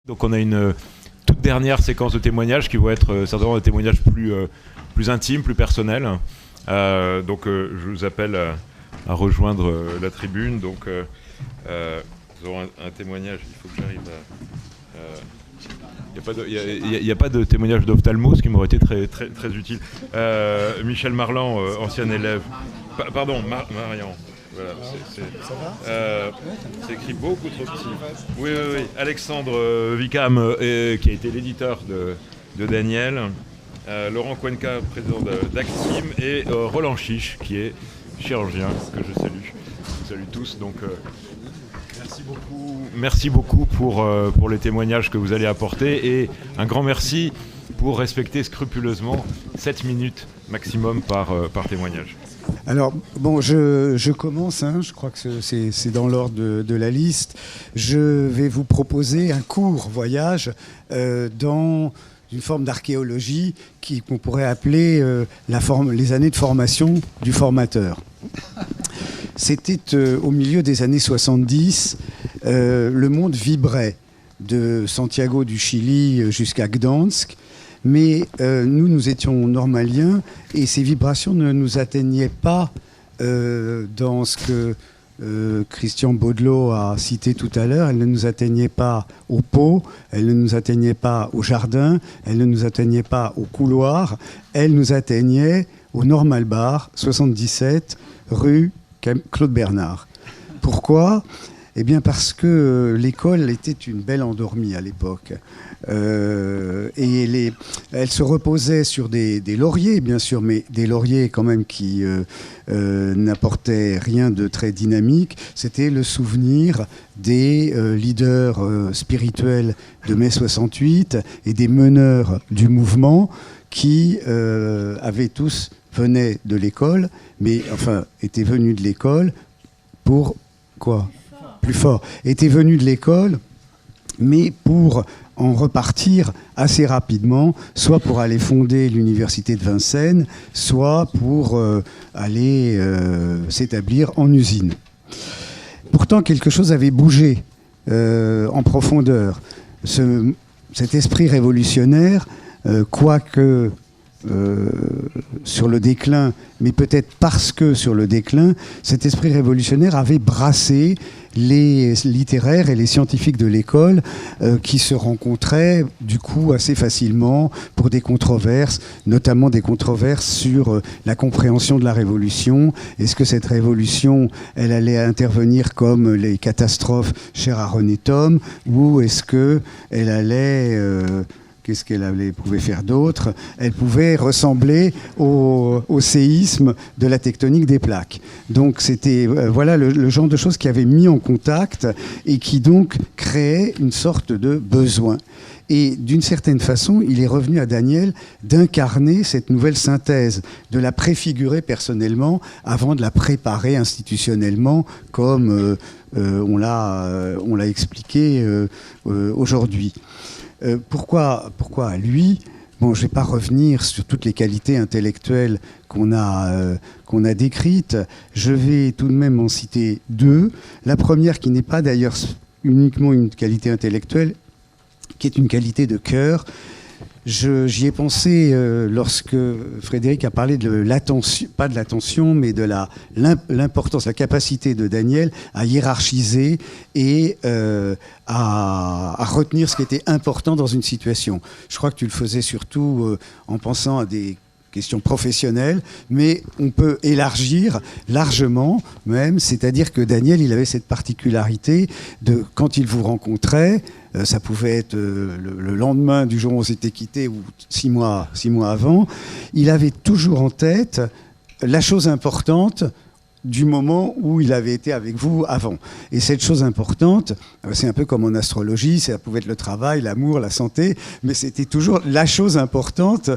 Donc on a une toute dernière séquence de témoignages qui vont être certainement des témoignages plus intimes, plus personnels. Donc je vous appelle à rejoindre la tribune. Donc nous aurons un témoignage, il faut que j'arrive à... Il n'y a pas de témoignage d'ophtalmo, ce qui m'aurait été très utile. Michel Marlan, ancien élève... Pardon, Marian. Voilà, c'est écrit beaucoup trop petit. Oui. Alexandre Vicam, qui a été l'éditeur de Daniel. Laurent Cuenca, président d'Actim. Et Roland Chiche, qui est chirurgien, que je salue. Je vous salue tous. Donc, merci beaucoup pour les témoignages que vous allez apporter. Et un grand merci pour respecter scrupuleusement 7 minutes maximum par témoignage. Alors, bon, je commence, je crois que c'est dans l'ordre de la liste. Je vais vous proposer un court voyage dans une forme d'archéologie qu'on pourrait appeler les années de formation du formateur. C'était au milieu des années 70, le monde vibrait de Santiago du Chili jusqu'à Gdansk. Mais nous étions normaliens et ces vibrations ne nous atteignaient pas dans ce que Christian Baudelot a cité tout à l'heure. Elles ne nous atteignaient pas au pot, elles ne nous atteignaient pas au jardin, elles ne nous atteignaient pas au couloir. Elles nous atteignaient au Normal Bar, 77, rue Claude Bernard. Pourquoi ? Eh bien parce que l'école était une belle endormie à l'époque. Et elle se reposait sur des lauriers, bien sûr, mais des lauriers quand même qui n'apportaient rien de très dynamique. C'était le souvenir des leaders spirituels de mai 68 et des meneurs du mouvement qui venaient de l'école, mais enfin étaient venus de l'école pour quoi ? Plus fort, étaient venus de l'école, mais pour en repartir assez rapidement, soit pour aller fonder l'université de Vincennes, soit pour aller s'établir en usine. Pourtant, quelque chose avait bougé en profondeur. Cet esprit révolutionnaire, quoique sur le déclin, mais peut-être parce que sur le déclin, cet esprit révolutionnaire avait brassé les littéraires et les scientifiques de l'école qui se rencontraient du coup assez facilement pour des controverses, notamment des controverses sur la compréhension de la révolution. Est-ce que cette révolution, elle allait intervenir comme les catastrophes chères à René Thom, ou est-ce qu'elle allait... Qu'est-ce qu'elle pouvait faire d'autre ? Elle pouvait ressembler au séisme de la tectonique des plaques. Donc c'était voilà le genre de choses qui avait mis en contact et qui donc créait une sorte de besoin. Et d'une certaine façon, il est revenu à Daniel d'incarner cette nouvelle synthèse, de la préfigurer personnellement avant de la préparer institutionnellement comme on l'a expliqué aujourd'hui. Pourquoi lui ? Bon, je ne vais pas revenir sur toutes les qualités intellectuelles qu'on a décrites. Je vais tout de même en citer deux. La première, qui n'est pas d'ailleurs uniquement une qualité intellectuelle, qui est une qualité de cœur. J'y ai pensé lorsque Frédéric a parlé de l'attention, pas de l'attention, mais de l'importance, la capacité de Daniel à hiérarchiser et à retenir ce qui était important dans une situation. Je crois que tu le faisais surtout en pensant à des questions professionnelles, mais on peut élargir largement même, c'est-à-dire que Daniel, il avait cette particularité de, quand il vous rencontrait, ça pouvait être le lendemain du jour où on s'était quitté ou 6 mois avant, il avait toujours en tête la chose importante du moment où il avait été avec vous avant. Et cette chose importante, c'est un peu comme en astrologie, ça pouvait être le travail, l'amour, la santé, mais c'était toujours la chose importante.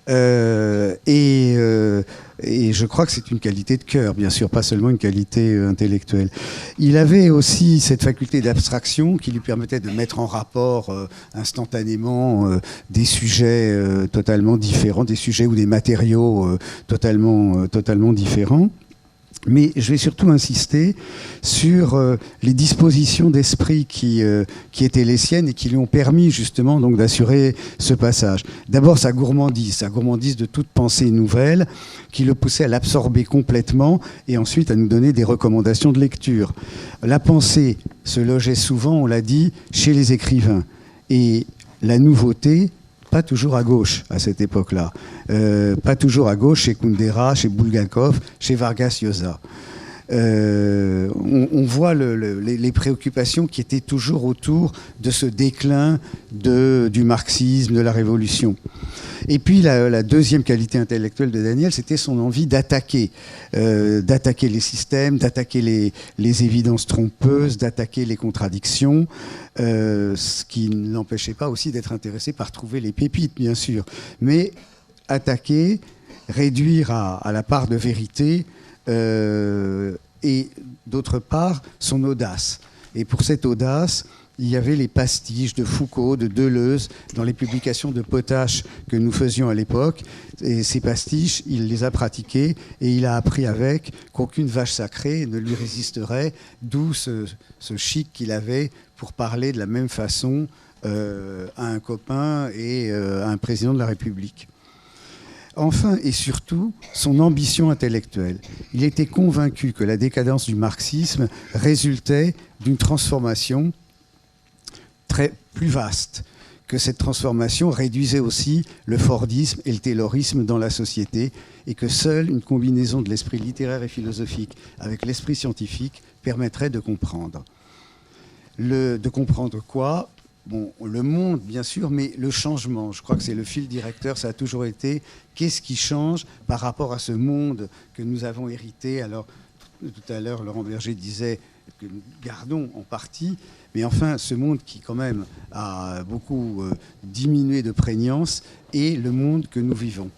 Et je crois que c'est une qualité de cœur, bien sûr, pas seulement une qualité intellectuelle. Il avait aussi cette faculté d'abstraction qui lui permettait de mettre en rapport instantanément des sujets totalement différents, des sujets ou des matériaux totalement différents. Mais je vais surtout insister sur les dispositions d'esprit qui étaient les siennes et qui lui ont permis justement donc d'assurer ce passage. D'abord sa gourmandise de toute pensée nouvelle qui le poussait à l'absorber complètement et ensuite à nous donner des recommandations de lecture. La pensée se logeait souvent, on l'a dit, chez les écrivains. Et la nouveauté, pas toujours à gauche à cette époque-là. Pas toujours à gauche chez Kundera, chez Bulgakov, chez Vargas Llosa. On voit les préoccupations qui étaient toujours autour de ce déclin du marxisme, de la révolution. Et puis la deuxième qualité intellectuelle de Daniel, c'était son envie d'attaquer les systèmes, d'attaquer les évidences trompeuses, d'attaquer les contradictions, ce qui ne l'empêchait pas aussi d'être intéressé par trouver les pépites, bien sûr. Mais attaquer, réduire à la part de vérité, et d'autre part, son audace. Et pour cette audace, il y avait les pastiches de Foucault, de Deleuze, dans les publications de Potache que nous faisions à l'époque. Et ces pastiches, il les a pratiqués et il a appris avec qu'aucune vache sacrée ne lui résisterait, d'où ce chic qu'il avait pour parler de la même façon à un copain et à un président de la République. Enfin et surtout, son ambition intellectuelle. Il était convaincu que la décadence du marxisme résultait d'une transformation plus vaste, que cette transformation réduisait aussi le fordisme et le taylorisme dans la société et que seule une combinaison de l'esprit littéraire et philosophique avec l'esprit scientifique permettrait de comprendre. De comprendre quoi ? Bon, le monde, bien sûr, mais le changement. Je crois que c'est le fil directeur, ça a toujours été qu'est-ce qui change par rapport à ce monde que nous avons hérité. Alors, tout à l'heure, Laurent Berger disait que nous gardons en partie, mais enfin, ce monde qui, quand même, a beaucoup diminué de prégnance est le monde que nous vivons.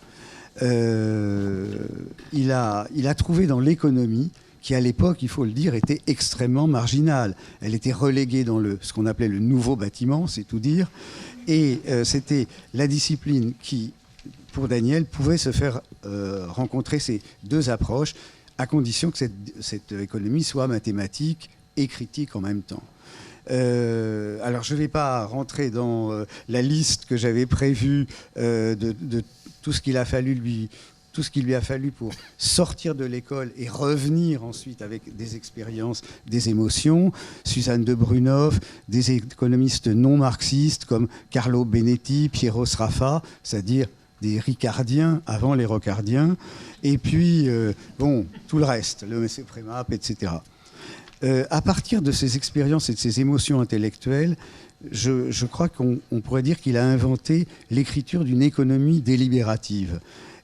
Il a trouvé dans l'économie qui à l'époque, il faut le dire, était extrêmement marginale. Elle était reléguée dans ce qu'on appelait le nouveau bâtiment, c'est tout dire, et c'était la discipline qui, pour Daniel, pouvait se faire rencontrer ces deux approches, à condition que cette économie soit mathématique et critique en même temps. Alors, je ne vais pas rentrer dans la liste que j'avais prévue de tout ce qu'il a fallu tout ce qu'il lui a fallu pour sortir de l'école et revenir ensuite avec des expériences, des émotions. Suzanne de Brunoff, des économistes non marxistes comme Carlo Benetti, Piero Sraffa, c'est-à-dire des ricardiens avant les rocardiens, et puis, tout le reste, le Messé Prémap, etc. À partir de ces expériences et de ces émotions intellectuelles, je crois qu'on pourrait dire qu'il a inventé l'écriture d'une économie délibérative.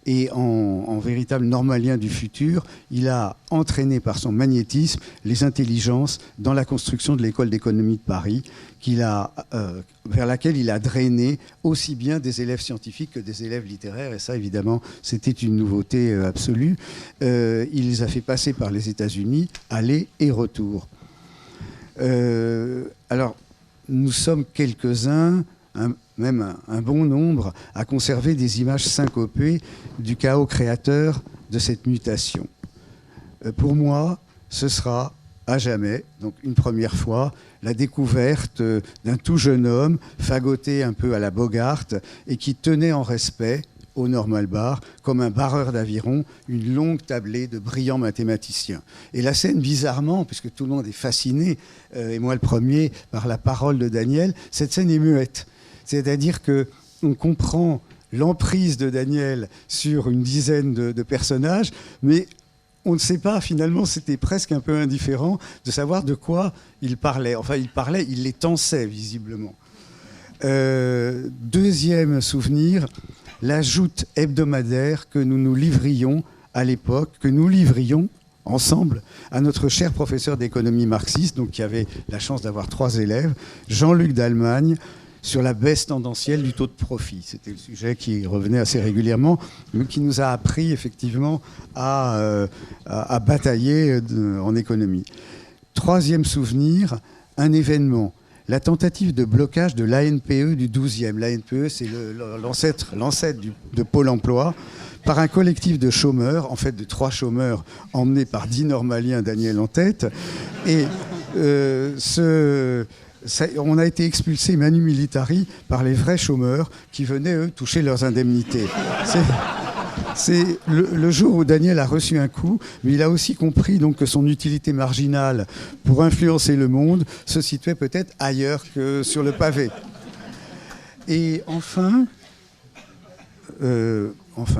Et en véritable normalien du futur, il a entraîné par son magnétisme les intelligences dans la construction de l'école d'économie de Paris, vers laquelle il a drainé aussi bien des élèves scientifiques que des élèves littéraires. Et ça, évidemment, c'était une nouveauté absolue. Il les a fait passer par les États-Unis, aller et retour. Alors, nous sommes quelques-uns, même un bon nombre, à conserver des images syncopées du chaos créateur de cette mutation. Pour moi, ce sera à jamais, donc une première fois, la découverte d'un tout jeune homme, fagoté un peu à la Bogart, et qui tenait en respect, au Normal Bar, comme un barreur d'aviron, une longue tablée de brillants mathématiciens. Et la scène, bizarrement, puisque tout le monde est fasciné, et moi le premier, par la parole de Daniel, cette scène est muette. C'est-à-dire qu'on comprend l'emprise de Daniel sur une dizaine de personnages, mais on ne sait pas, finalement, c'était presque un peu indifférent de savoir de quoi il parlait. Enfin, il les tensait, visiblement. Deuxième souvenir, la joute hebdomadaire que nous nous livrions à l'époque, que nous livrions ensemble à notre cher professeur d'économie marxiste, donc qui avait la chance d'avoir 3 élèves, Jean-Luc d'Allemagne, sur la baisse tendancielle du taux de profit. C'était le sujet qui revenait assez régulièrement, mais qui nous a appris effectivement à batailler en économie. Troisième souvenir, un événement, la tentative de blocage de l'ANPE du 12e. L'ANPE, c'est l'ancêtre de Pôle emploi, par un collectif de chômeurs, en fait de 3 chômeurs emmenés par 10 normaliens, Daniel en tête. Et on a été expulsés manu militari par les vrais chômeurs qui venaient, eux, toucher leurs indemnités. C'est le jour où Daniel a reçu un coup, mais il a aussi compris donc, que son utilité marginale pour influencer le monde se situait peut-être ailleurs que sur le pavé. Et enfin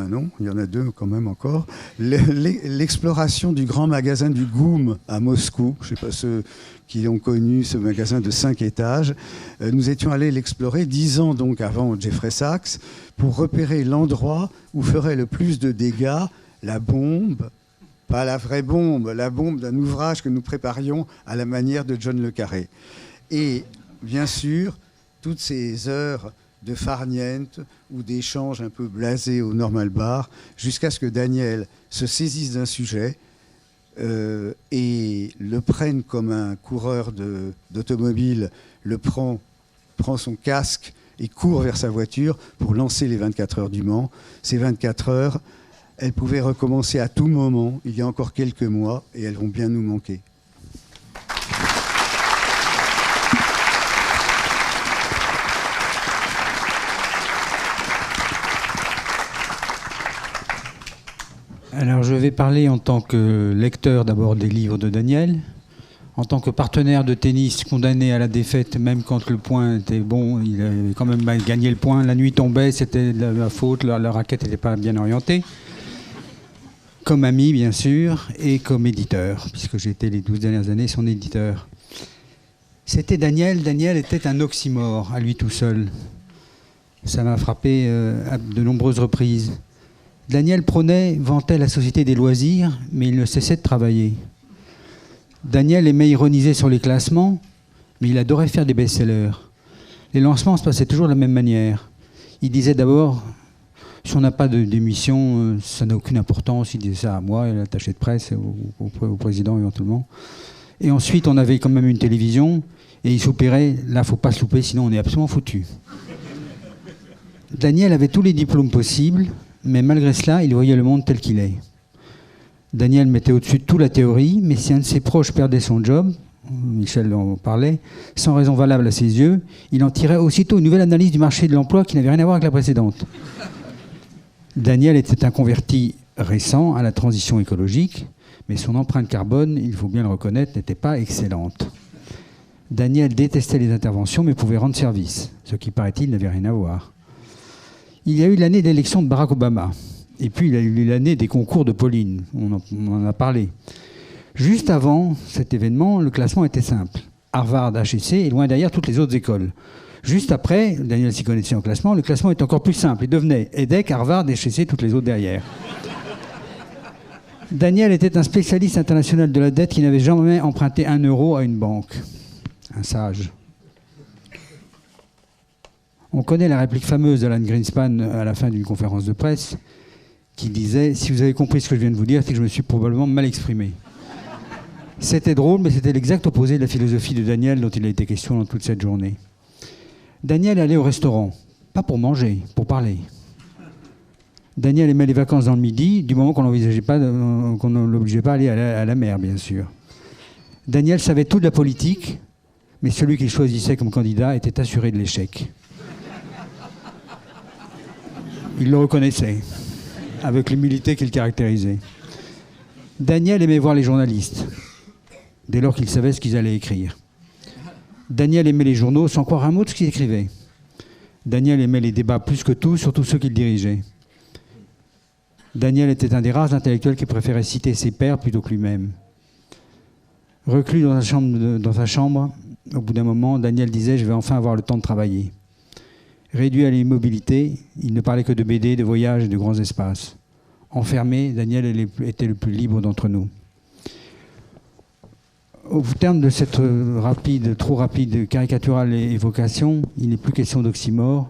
non, il y en a 2 quand même encore, l'exploration du grand magasin du GUM à Moscou, je ne sais pas ceux qui ont connu ce magasin de 5 étages, nous étions allés l'explorer 10 ans donc avant Jeffrey Sachs pour repérer l'endroit où ferait le plus de dégâts la bombe, pas la vraie bombe, la bombe d'un ouvrage que nous préparions à la manière de John le Carré. Et bien sûr, toutes ces heures de farniente ou d'échanges un peu blasés au Normal Bar, jusqu'à ce que Daniel se saisisse d'un sujet et le prenne comme un coureur d'automobile, prend son casque et court vers sa voiture pour lancer les 24 heures du Mans. Ces 24 heures, elles pouvaient recommencer à tout moment, il y a encore quelques mois, et elles vont bien nous manquer. Alors je vais parler en tant que lecteur d'abord des livres de Daniel, en tant que partenaire de tennis condamné à la défaite, même quand le point était bon, il avait quand même gagné le point, la nuit tombait, c'était de la faute, la raquette n'était pas bien orientée, comme ami bien sûr, et comme éditeur, puisque j'ai été les 12 dernières années son éditeur. C'était Daniel était un oxymore à lui tout seul. Ça m'a frappé à de nombreuses reprises. Daniel vantait la société des loisirs, mais il ne cessait de travailler. Daniel aimait ironiser sur les classements, mais il adorait faire des best-sellers. Les lancements se passaient toujours de la même manière. Il disait d'abord, si on n'a pas d'émission, ça n'a aucune importance. Il disait ça à moi, à l'attaché de presse, au président éventuellement. Et ensuite, on avait quand même une télévision, et il soupirait, là, il ne faut pas se louper, sinon on est absolument foutu. Daniel avait tous les diplômes possibles, mais malgré cela, il voyait le monde tel qu'il est. Daniel mettait au-dessus de tout la théorie, mais si un de ses proches perdait son job, Michel en parlait, sans raison valable à ses yeux, il en tirait aussitôt une nouvelle analyse du marché de l'emploi qui n'avait rien à voir avec la précédente. Daniel était un converti récent à la transition écologique, mais son empreinte carbone, il faut bien le reconnaître, n'était pas excellente. Daniel détestait les interventions, mais pouvait rendre service, ce qui, paraît-il, n'avait rien à voir. Il y a eu l'année d'élection de Barack Obama. Et puis, il y a eu l'année des concours de Pauline. On en a parlé. Juste avant cet événement, le classement était simple. Harvard, HEC et loin derrière toutes les autres écoles. Juste après, Daniel s'y connaissait en classement, le classement était encore plus simple. Il devenait EDEC, Harvard, HEC, toutes les autres derrière. Daniel était un spécialiste international de la dette qui n'avait jamais emprunté 1 euro à une banque. Un sage. On connaît la réplique fameuse d'Alan Greenspan à la fin d'une conférence de presse qui disait « Si vous avez compris ce que je viens de vous dire, c'est que je me suis probablement mal exprimé ». C'était drôle, mais c'était l'exact opposé de la philosophie de Daniel dont il a été question dans toute cette journée. Daniel allait au restaurant, pas pour manger, pour parler. Daniel aimait les vacances dans le Midi, du moment qu'on ne l'obligeait pas à aller à la mer, bien sûr. Daniel savait tout de la politique, mais celui qu'il choisissait comme candidat était assuré de l'échec. Il le reconnaissait, avec l'humilité qui le caractérisait. Daniel aimait voir les journalistes, dès lors qu'il savait ce qu'ils allaient écrire. Daniel aimait les journaux sans croire un mot de ce qu'ils écrivaient. Daniel aimait les débats plus que tout, surtout ceux qu'il dirigeait. Daniel était un des rares intellectuels qui préférait citer ses pairs plutôt que lui-même. Reclus dans sa chambre, au bout d'un moment, Daniel disait « Je vais enfin avoir le temps de travailler ». Réduit à l'immobilité, il ne parlait que de BD, de voyages et de grands espaces. Enfermé, Daniel était le plus libre d'entre nous. Au terme de cette trop rapide, caricaturale évocation, il n'est plus question d'oxymore,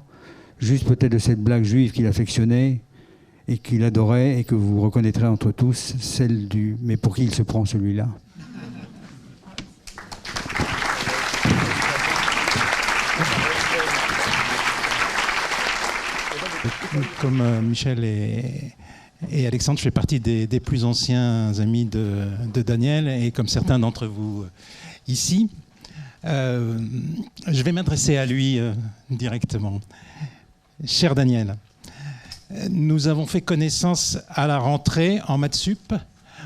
juste peut-être de cette blague juive qu'il affectionnait et qu'il adorait et que vous reconnaîtrez entre tous, celle du « Mais pour qui il se prend celui-là » Comme Michel Et Alexandre fait partie des plus anciens amis de Daniel, et comme certains d'entre vous ici. Je vais m'adresser à lui directement. Cher Daniel, nous avons fait connaissance à la rentrée en maths sup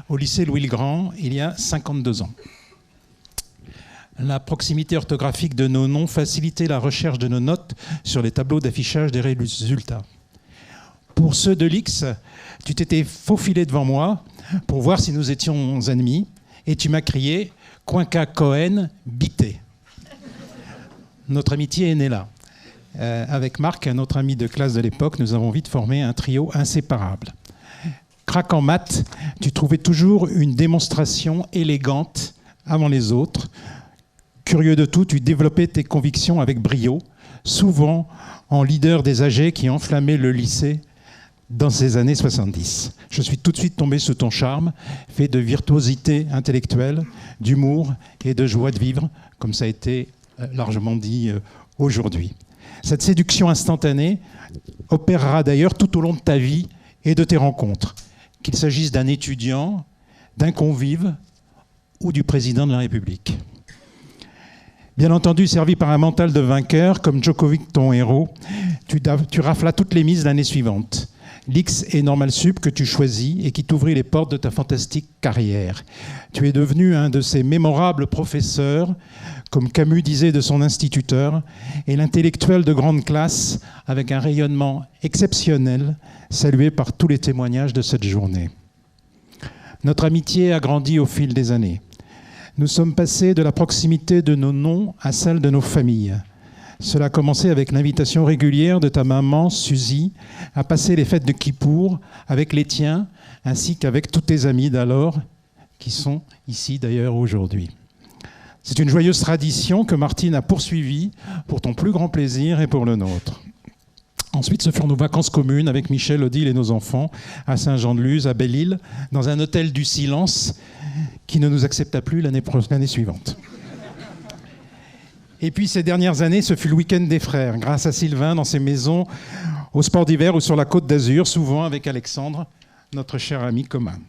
au lycée Louis-le-Grand il y a 52 ans. La proximité orthographique de nos noms facilitait la recherche de nos notes sur les tableaux d'affichage des résultats. Pour ceux de l'X, tu t'étais faufilé devant moi pour voir si nous étions ennemis et tu m'as crié « Coinca Cohen, bité ». Notre amitié est née là. Avec Marc, un autre ami de classe de l'époque, nous avons vite formé un trio inséparable. Crac en maths, tu trouvais toujours une démonstration élégante avant les autres. Curieux de tout, tu développais tes convictions avec brio, souvent en leader des AG qui enflammaient le lycée dans ces années 70. Je suis tout de suite tombé sous ton charme, fait de virtuosité intellectuelle, d'humour et de joie de vivre, comme ça a été largement dit aujourd'hui. Cette séduction instantanée opérera d'ailleurs tout au long de ta vie et de tes rencontres, qu'il s'agisse d'un étudiant, d'un convive ou du président de la République. Bien entendu, servi par un mental de vainqueur, comme Djokovic, ton héros, tu raflas toutes les mises l'année suivante. L'X et Normal Sup que tu choisis et qui t'ouvrit les portes de ta fantastique carrière. Tu es devenu un de ces mémorables professeurs, comme Camus disait de son instituteur, et l'intellectuel de grande classe avec un rayonnement exceptionnel, salué par tous les témoignages de cette journée. Notre amitié a grandi au fil des années. Nous sommes passés de la proximité de nos noms à celle de nos familles. Cela a commencé avec l'invitation régulière de ta maman, Suzy, à passer les fêtes de Kippour avec les tiens, ainsi qu'avec tous tes amis d'alors, qui sont ici d'ailleurs aujourd'hui. C'est une joyeuse tradition que Martine a poursuivie pour ton plus grand plaisir et pour le nôtre. Ensuite, ce furent nos vacances communes avec Michel, Odile et nos enfants à Saint-Jean-de-Luz, à Belle-Île, dans un hôtel du silence qui ne nous accepta plus l'année suivante. Et puis ces dernières années, ce fut le week-end des frères, grâce à Sylvain dans ses maisons au sport d'hiver ou sur la Côte d'Azur, souvent avec Alexandre, notre cher ami commun.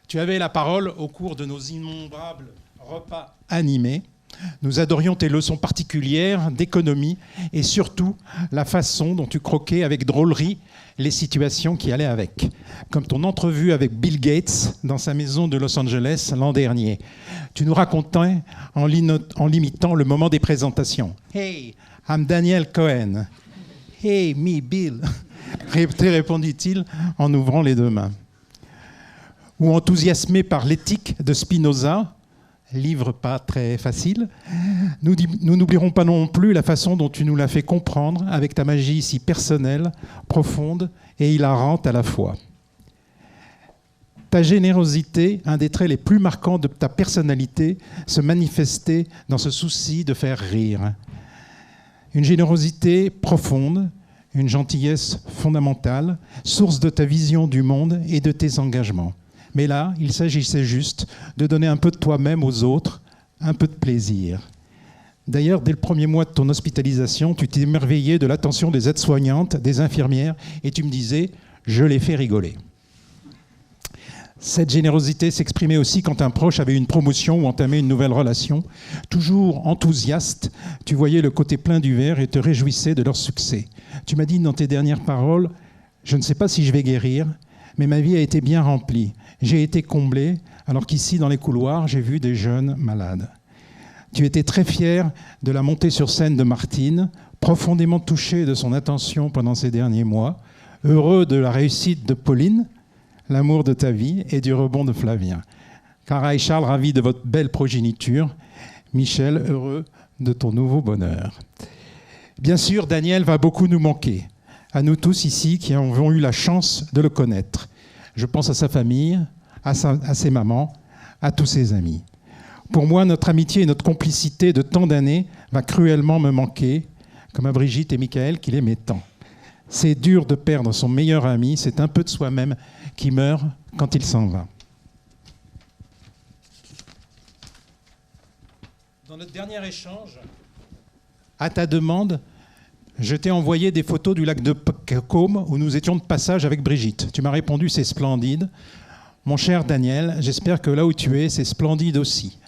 Tu avais la parole au cours de nos innombrables repas animés. Nous adorions tes leçons particulières d'économie et surtout la façon dont tu croquais avec drôlerie les situations qui allaient avec. Comme ton entrevue avec Bill Gates dans sa maison de Los Angeles l'an dernier. Tu nous racontais en limitant le moment des présentations. « Hey, I'm Daniel Cohen. »« Hey, me, Bill. » répondit-il en ouvrant les deux mains. Ou enthousiasmé par l'éthique de Spinoza, livre pas très facile, nous n'oublierons pas non plus la façon dont tu nous l'as fait comprendre avec ta magie si personnelle, profonde et hilarante à la fois. Ta générosité, un des traits les plus marquants de ta personnalité, se manifestait dans ce souci de faire rire. Une générosité profonde, une gentillesse fondamentale, source de ta vision du monde et de tes engagements. Mais là, il s'agissait juste de donner un peu de toi-même aux autres, un peu de plaisir. D'ailleurs, dès le premier mois de ton hospitalisation, tu t'émerveillais de l'attention des aides-soignantes, des infirmières, et tu me disais « je les fais rigoler ». Cette générosité s'exprimait aussi quand un proche avait une promotion ou entamait une nouvelle relation. Toujours enthousiaste, tu voyais le côté plein du verre et te réjouissais de leur succès. Tu m'as dit dans tes dernières paroles « je ne sais pas si je vais guérir, mais ma vie a été bien remplie. J'ai été comblé, alors qu'ici, dans les couloirs, j'ai vu des jeunes malades. » Tu étais très fier de la montée sur scène de Martine, profondément touché de son attention pendant ces derniers mois, heureux de la réussite de Pauline, l'amour de ta vie, et du rebond de Flavien. Clara et Charles, ravis de votre belle progéniture. Michel, heureux de ton nouveau bonheur. Bien sûr, Daniel va beaucoup nous manquer, à nous tous ici qui avons eu la chance de le connaître. Je pense à sa famille, à ses mamans, à tous ses amis. Pour moi, notre amitié et notre complicité de tant d'années va cruellement me manquer, comme à Brigitte et Michael qui l'aimaient tant. C'est dur de perdre son meilleur ami, c'est un peu de soi-même qui meurt quand il s'en va. Dans notre dernier échange, à ta demande, je t'ai envoyé des photos du lac de Côme où nous étions de passage avec Brigitte. Tu m'as répondu, c'est splendide. Mon cher Daniel, j'espère que là où tu es, c'est splendide aussi.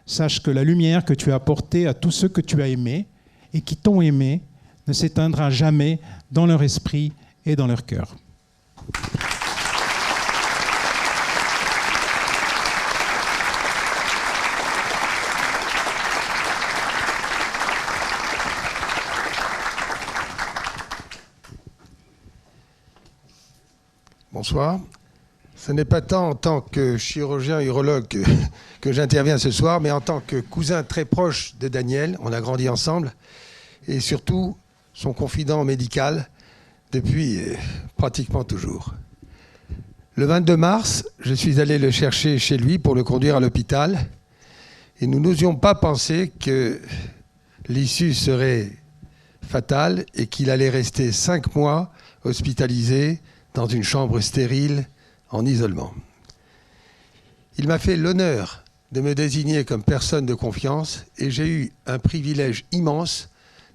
Sache que la lumière que tu as apportée à tous ceux que tu as aimés et qui t'ont aimé ne s'éteindra jamais dans leur esprit et dans leur cœur. Bonsoir. Ce n'est pas tant en tant que chirurgien urologue que j'interviens ce soir, mais en tant que cousin très proche de Daniel. On a grandi ensemble. Et surtout, son confident médical depuis pratiquement toujours. Le 22 mars, je suis allé le chercher chez lui pour le conduire à l'hôpital. Et nous n'osions pas penser que l'issue serait fatale et qu'il allait rester 5 mois hospitalisé dans une chambre stérile, en isolement. Il m'a fait l'honneur de me désigner comme personne de confiance et j'ai eu un privilège immense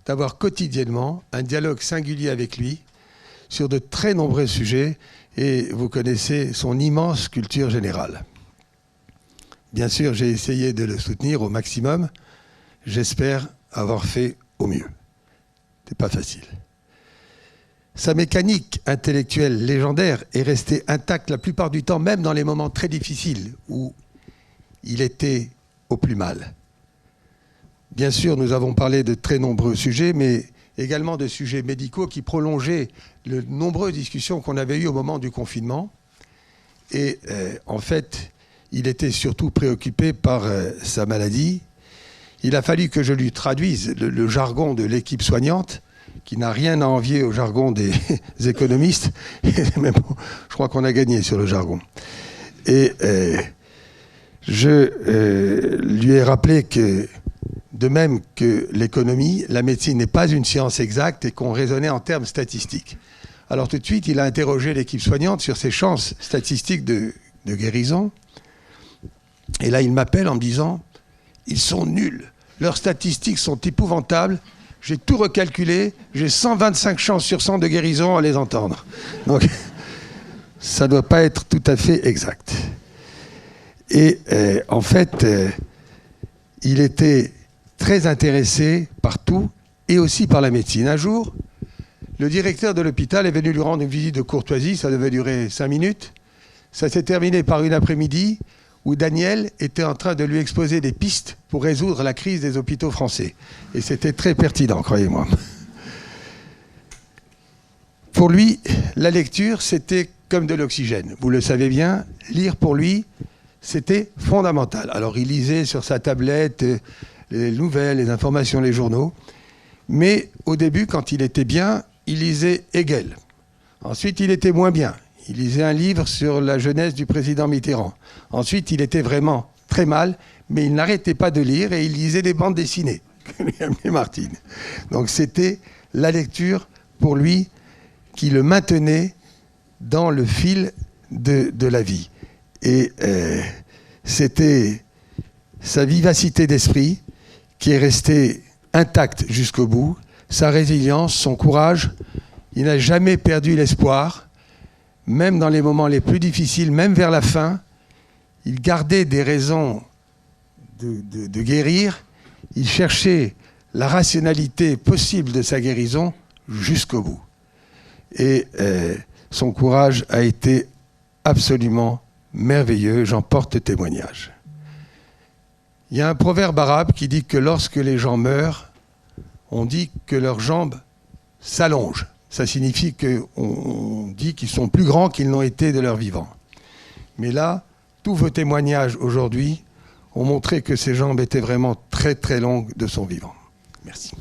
d'avoir quotidiennement un dialogue singulier avec lui sur de très nombreux sujets et vous connaissez son immense culture générale. Bien sûr, j'ai essayé de le soutenir au maximum. J'espère avoir fait au mieux. C'est pas facile. Sa mécanique intellectuelle légendaire est restée intacte la plupart du temps, même dans les moments très difficiles où il était au plus mal. Bien sûr, nous avons parlé de très nombreux sujets, mais également de sujets médicaux qui prolongeaient les nombreuses discussions qu'on avait eues au moment du confinement. Et en fait, il était surtout préoccupé par sa maladie. Il a fallu que je lui traduise le jargon de l'équipe soignante, qui n'a rien à envier au jargon des économistes. Mais bon, je crois qu'on a gagné sur le jargon. Et je lui ai rappelé que, de même que l'économie, la médecine n'est pas une science exacte et qu'on raisonnait en termes statistiques. Alors tout de suite, il a interrogé l'équipe soignante sur ses chances statistiques de guérison. Et là, il m'appelle en me disant « Ils sont nuls. Leurs statistiques sont épouvantables. J'ai tout recalculé, j'ai 125 chances sur 100 de guérison à les entendre. » Donc, ça ne doit pas être tout à fait exact. Et en fait, il était très intéressé par tout et aussi par la médecine. Un jour, le directeur de l'hôpital est venu lui rendre une visite de courtoisie, ça devait durer 5 minutes. Ça s'est terminé par une après-midi où Daniel était en train de lui exposer des pistes pour résoudre la crise des hôpitaux français. Et c'était très pertinent, croyez-moi. Pour lui, la lecture, c'était comme de l'oxygène. Vous le savez bien, lire pour lui, c'était fondamental. Alors il lisait sur sa tablette les nouvelles, les informations, les journaux. Mais au début, quand il était bien, il lisait Hegel. Ensuite, il était moins bien. Il lisait un livre sur la jeunesse du président Mitterrand. Ensuite, il était vraiment très mal, mais il n'arrêtait pas de lire et il lisait des bandes dessinées que lui amenait Martine. Donc c'était la lecture, pour lui, qui le maintenait dans le fil de la vie. Et c'était sa vivacité d'esprit qui est restée intacte jusqu'au bout, sa résilience, son courage. Il n'a jamais perdu l'espoir. Même dans les moments les plus difficiles, même vers la fin, il gardait des raisons de guérir. Il cherchait la rationalité possible de sa guérison jusqu'au bout. Et son courage a été absolument merveilleux. J'en porte témoignage. Il y a un proverbe arabe qui dit que lorsque les gens meurent, on dit que leurs jambes s'allongent. Ça signifie qu'on dit qu'ils sont plus grands qu'ils n'ont été de leur vivant. Mais là, tous vos témoignages aujourd'hui ont montré que ses jambes étaient vraiment très très longues de son vivant. Merci.